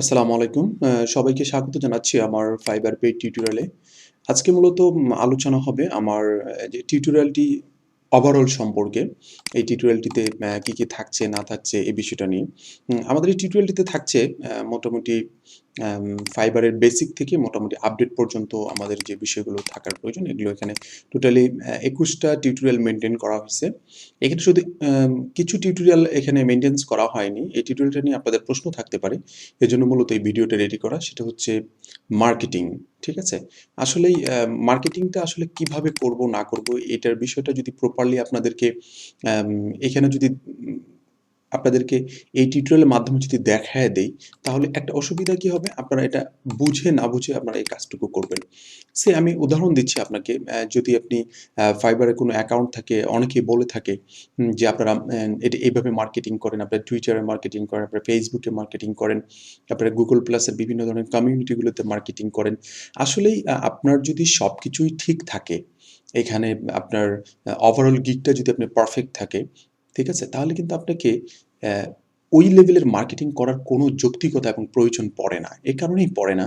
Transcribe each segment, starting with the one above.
আসসালামু আলাইকুম। সবাইকে স্বাগত জানাচ্ছি আমার ফাইবার পেইড টিউটোরিয়ালে। আজকে মূলত আলোচনা হবে আমার যে টিউটোরিয়ালটি ওভারঅল সম্পর্কে। এই টিউটোরিয়ালটিতে কি থাকছে না থাকছে এই বিষয়টা নিয়ে। আমাদের এই টিউটোরিয়ালটিতে থাকছে মোটামুটি আম ফাইবারের বেসিক থেকে মোটামুটি আপডেট পর্যন্ত আমাদের যে বিষয়গুলো থাকার প্রয়োজন এগুলো এখানে টোটালি ২১ টা টিউটোরিয়াল মেইনটেইন করা হইছে। এখানে শুধু কিছু টিউটোরিয়াল এখানে মেইনটেন্স করা হয়নি। এই টিউটোরিয়ালটা নিয়ে আপনাদের প্রশ্ন থাকতে পারে। এজন্য মূলত এই ভিডিওটা রেডি করা। সেটা হচ্ছে মার্কেটিং। ঠিক আছে? আসলেই মার্কেটিংটা আসলে কিভাবে করব না করব এটার বিষয়টা যদি প্রপারলি আপনাদেরকে আম এখানে যদি আপনাদেরকে এই টিউটোরিয়ালের মাধ্যমে যদি দেখায় দেই, তাহলে একটা অসুবিধা কি হবে? আপনারা এটা বুঝে না বুঝে আপনারা এই কাজটুকু করবেন। আমি উদাহরণ দিচ্ছি আপনাকে। যদি আপনি ফাইবারে কোনো অ্যাকাউন্ট থাকে, অনেকেই বলে থাকে যে আপনারা এটা এইভাবে মার্কেটিং করেন, আপনারা Twitter এ মার্কেটিং করেন, আপনারা Facebook এ মার্কেটিং করেন, আপনারা Google Plus এর বিভিন্ন ধরনের কমিউনিটিগুলোতে মার্কেটিং করেন। আসলেই আপনার যদি সবকিছুই ঠিক থাকে, এখানে আপনার ওভারঅল গিগটা যদি আপনার পারফেক্ট থাকে, ঠিক আছে? তাহলে কিন্তু আপনাকে অ্যা ওই লেভেলের মার্কেটিং করার কোনো যৌক্তিকতা এবং প্রয়োজন পড়ে না। এ কারণেই পড়ে না,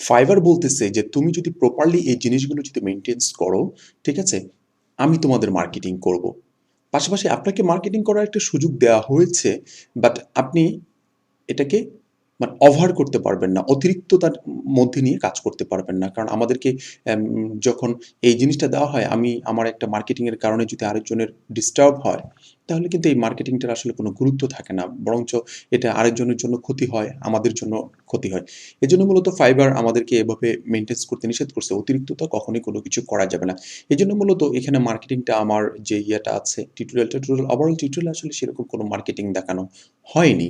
ফাইবার বলতেছে যে তুমি যদি প্রপারলি এই জিনিসগুলো যদি মেইনটেন্স করো, ঠিক আছে? আমি তোমাদের মার্কেটিং করব। পাশাপাশি আপনাকে মার্কেটিং করার একটা সুযোগ দেওয়া হয়েছে, বাট আপনি এটাকে ওভার করতে পারবেন না। অতিরিক্ততার মধ্যে নিয়ে কাজ করতে পারবেন না। কারণ আমাদেরকে যখন এই জিনিসটা দেওয়া হয়, আমি আমার একটা মার্কেটিং এর কারণে যদি আরেকজনের ডিস্টার্ব হয়, তাহলে কিন্তু এই মার্কেটিংটার আসলে কোনো গুরুত্ব থাকে না। বরঞ্চ এটা আরেকজনের জন্য ক্ষতি হয়, আমাদের জন্য ক্ষতি হয়। এজন্য মূলত ফাইবার আমাদেরকে এভাবে মেইনটেন্স করতে নিষেধ করছে। অতিরিক্ততা কখনোই কোনো কিছু করা যাবে না। এজন্য মূলত এখানে মার্কেটিংটা আমার যে ইয়েটা আছে, টিউটোরিয়ালটা ওভারঅল টিউটোরিয়াল আসলে সেরকম কোনো মার্কেটিং দেখানো হয়নি।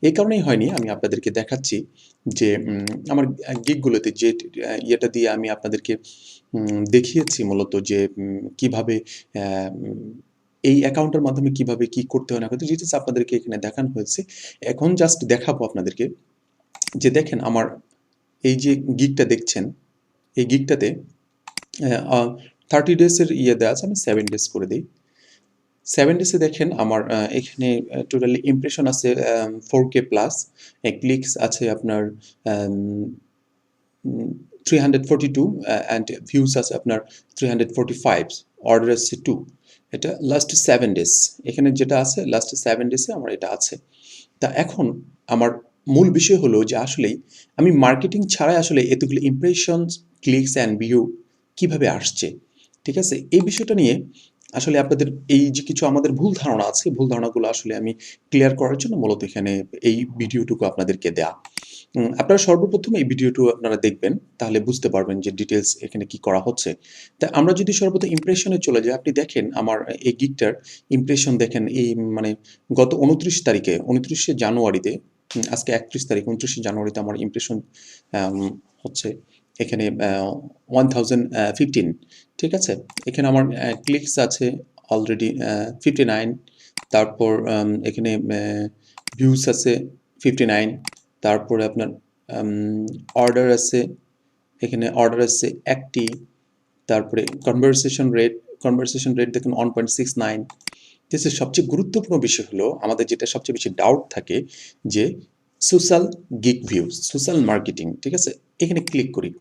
এই কারণেই হয়নি। আমি আপনাদেরকে দেখাচ্ছি যে আমার গিগগুলোতে যে ইয়েটা দিয়ে আমি আপনাদেরকে দেখিয়েছি মূলত যে কিভাবে অ্যা উম এই অ্যাকাউন্টের মাধ্যমে কিভাবে কি করতে হয় না করতে হয়, ডিটেইলস আপনাদেরকে এখানে দেখানো হয়েছে। এখন জাস্ট দেখাবো আপনাদেরকে যে দেখেন আমার এই যে গিগটা দেখছেন, এই গিগটাতে অ্যা আ 30 ডেজ এর ইয়ে দেওয়া আছে। আমি 7 ডেজ করে দেই। 7 ডেজে দেখেন আমার এখানে টোটালি ইমপ্রেশন আছে 4K প্লাস, ক্লিকস আছে আপনার আম উম 342 অ্যান্ড ভিউজ আছে আপনার 345, অর্ডার আসছে 2। এটা লাস্ট 7 ডেজ। এখানে যেটা আছে লাস্ট 7 ডেজে আমার এটা আছে। তা এখন আমার মূল বিষয় হলো যে আসলেই আমি মার্কেটিং ছাড়াই আসলে এতগুলো ইমপ্রেশনস, ক্লিকস অ্যান্ড ভিউ কিভাবে আসছে? ঠিক আছে? এই বিষয়টা নিয়ে আসলে আপনাদের এই যে কিছু আমাদের ভুল ধারণা আছে, ভুল ধারণাগুলো আসলে আমি ক্লিয়ার করার জন্য মূলত এখানে এই ভিডিওটুকু আপনাদেরকে দেয়া। আপনারা সর্বপ্রথম এই ভিডিওটু আপনারা দেখবেন, তাহলে বুঝতে পারবেন যে ডিটেইলস এখানে কি করা হচ্ছে। তা আমরা যদি সর্বপ্রথম ইমপ্রেশনে চলে যাই, আপনি দেখেন আমার এই গিগটার ইমপ্রেশন দেখেন এই গত ২৯ তারিখে, ২৯ জানুয়ারিতে, আজকে ৩১ তারিখ, ২৯ জানুয়ারিতে আমার ইমপ্রেশন আম হচ্ছে এখানে 1015, ঠিক আছে? এখানে আমার ক্লিকস আছে অলরেডি 59, তারপর এখানে ভিউজ আছে 59, তারপরে আপনার আম অর্ডার আছে, এখানে অর্ডার আছে ১ টি, তারপরে কনভারসেশন রেট দেখুন 1.69। this is সবচেয়ে গুরুত্বপূর্ণ বিষয় হলো আমাদের যেটা সবচেয়ে বেশি ডাউট থাকে যে social gig views, social marketing, ঠিক আছে? এখানে ক্লিক করি।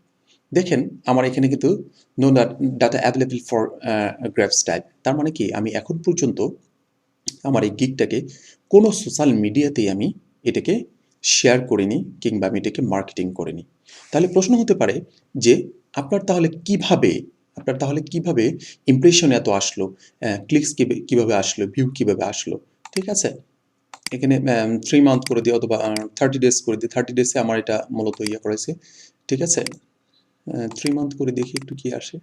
দেখেন আমার এখানে কিন্তু no data available for graph style. তার মানে কি আমি এখন পর্যন্ত আমার এই গিগটাকে কোনো সোশ্যাল মিডিয়াতেই আমি এটাকে শেয়ার করিনি কিংবা আমি এটাকে মার্কেটিং করিনি। তাহলে প্রশ্ন হতে পারে যে আপনার তাহলে কিভাবে ইমপ্রেশন এত আসলো? ক্লিকস কিভাবে আসলো? ভিউ কিভাবে আসলো? ঠিক আছে? এখানে 3 মান্থ করে দিই অথবা 30 ডেজ করে দিই। 30 ডেজে আমার এটা মূলত ইয়ে করেছে। ঠিক আছে? 3 মান্থ করে দেখি একটু কি আসে।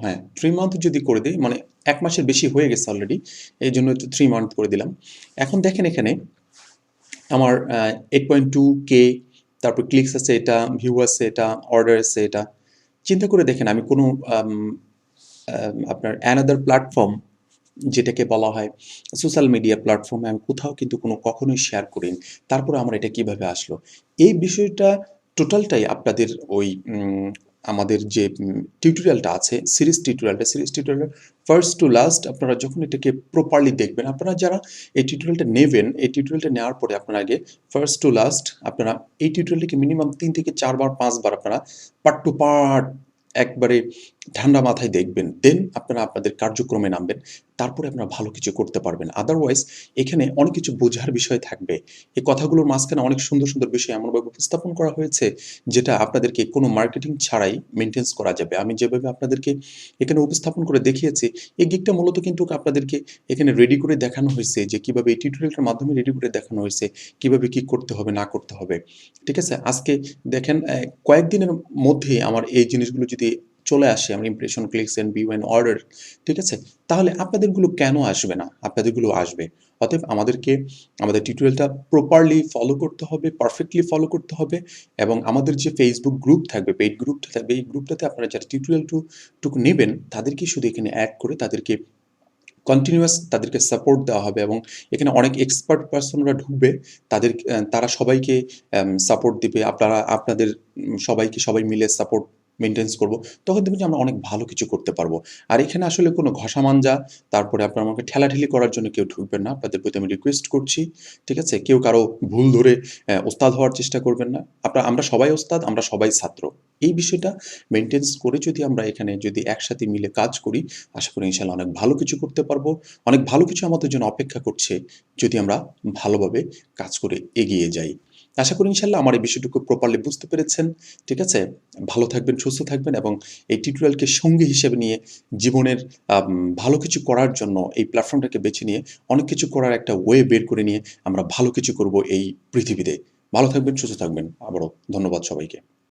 হ্যাঁ, 3 মান্থ যদি করে দেই, মানে ১ মাসের বেশি হয়ে গেছে অলরেডি। এইজন্য 3 মান্থ করে দিলাম। এখন দেখেন এখানে আমার 8.2K, তারপর ক্লিকস আছে এটা, ভিউ আছে এটা, অর্ডার আছে এটা। চিন্তা করে দেখেন আমি কোনো আম আপনার অ্যানাদার প্ল্যাটফর্ম যেটাকে বলা হয় সোশ্যাল মিডিয়া প্ল্যাটফর্মে আমি কোথাও কিন্তু কখনোই শেয়ার করিনি। তারপরে আমার এটা কিভাবে আসলো? এই বিষয়টা টোটালটাই আপনাদের ওই আমাদের যে টিউটোরিয়ালটা আছে, series tutorial first to last আপনারা যখন এটাকে প্রপারলি দেখবেন, আপনারা যারা এই টিউটোরিয়ালটা নেবেন, এই টিউটোরিয়ালটা নেওয়ার পরে আপনারা আগে ফার্স্ট টু লাস্ট আপনারা এই টিউটোরিয়ালটিকে মিনিমাম ৩ থেকে ৪ বার ৫ বার আপনারা পার্ট টু পার্ট একবারে ঠান্ডা মাথায় দেখবেন। দেন আপনারা আপনাদের কার্যক্রমে নামবেন। তারপরে আপনারা ভালো কিছু করতে পারবেন। আদারওয়াইজ এখানে অনেক কিছু বোঝার বিষয় থাকবে। এই কথাগুলোর মাঝখানে অনেক সুন্দর, সুন্দর বিষয় এমনভাবে উপস্থাপন করা হয়েছে যেটা আপনাদেরকে কোনো মার্কেটিং ছাড়াই মেইনটেন্স করা যাবে। আমি যেভাবে আপনাদেরকে এখানে উপস্থাপন করে দেখিয়েছি, এই গিগটা মূলত কিন্তু আপনাদেরকে এখানে রেডি করে দেখানো হয়েছে যে কিভাবে এই টিউটোরিয়ালটার মাধ্যমে রেডি করে দেখানো হয়েছে, কিভাবে কি করতে হবে না করতে হবে। ঠিক আছে? আজকে দেখেন কয়েকদিনের মধ্যেই আমার এই জিনিসগুলো যদি চলে আসে, আমার impression, clicks and view and order, ঠিক আছে? তাহলে আপনাদেরগুলো কেন আসবে না? আপনাদেরগুলো আসবে। অতএব আমাদেরকে আমাদের টিউটোরিয়ালটা প্রপারলি ফলো করতে হবে, পারফেক্টলি ফলো করতে হবে এবং আমাদের যে ফেসবুক গ্রুপ থাকবে, পেইড গ্রুপটা থাকবে, এই গ্রুপটাতে আপনারা যারা টিউটোরিয়ালটুকু নেবেন তাদেরকেই শুধু এখানে অ্যাড করে তাদেরকে কন্টিনিউয়াস তাদেরকে সাপোর্ট দেওয়া হবে এবং এখানে অনেক এক্সপার্ট পারসনরা ঢুকবে। তারা সবাইকে সাপোর্ট দিবে। আপনারা আপনাদের সবাই মিলে সাপোর্ট মেইনটেন্স করব। তখন দেখবেন যে আমরা অনেক ভালো কিছু করতে পারবো। আর এখানে আসলে কোনো ঘষা-মাঞ্জা, তারপরে আপনারা আমাকে ঠেলাঠেলি করার জন্য কেউ ঢুকবেন না। আপনাদের প্রতি আমি রিকোয়েস্ট করছি। ঠিক আছে? কেউ কারো ভুল ধরে ওস্তাদ হওয়ার চেষ্টা করবেন না। আমরা সবাই ওস্তাদ, আমরা সবাই ছাত্র। এই বিষয়টা মেইনটেন্স করে যদি একসাথে মিলে কাজ করি, আশা করি ইনশাআল্লাহ অনেক ভালো কিছু করতে পারবো। অনেক ভালো কিছু আমাদের জন্য অপেক্ষা করছে যদি আমরা ভালোভাবে কাজ করে এগিয়ে যাই। আশা করি ইনশাআল্লাহ আমার এই বিষয়টুকু প্রপারলি বুঝতে পেরেছেন। ঠিক আছে? ভালো থাকবেন, সুস্থ থাকবেন এবং এই টিউটোরিয়ালকে সঙ্গী হিসেবে নিয়ে জীবনের ভালো কিছু করার জন্য এই প্ল্যাটফর্মটাকে বেছে নিয়ে অনেক কিছু করার একটা ওয়ে বের করে নিয়ে আমরা ভালো কিছু করব এই পৃথিবীতে। ভালো থাকবেন, সুস্থ থাকবেন। আবারও ধন্যবাদ সবাইকে।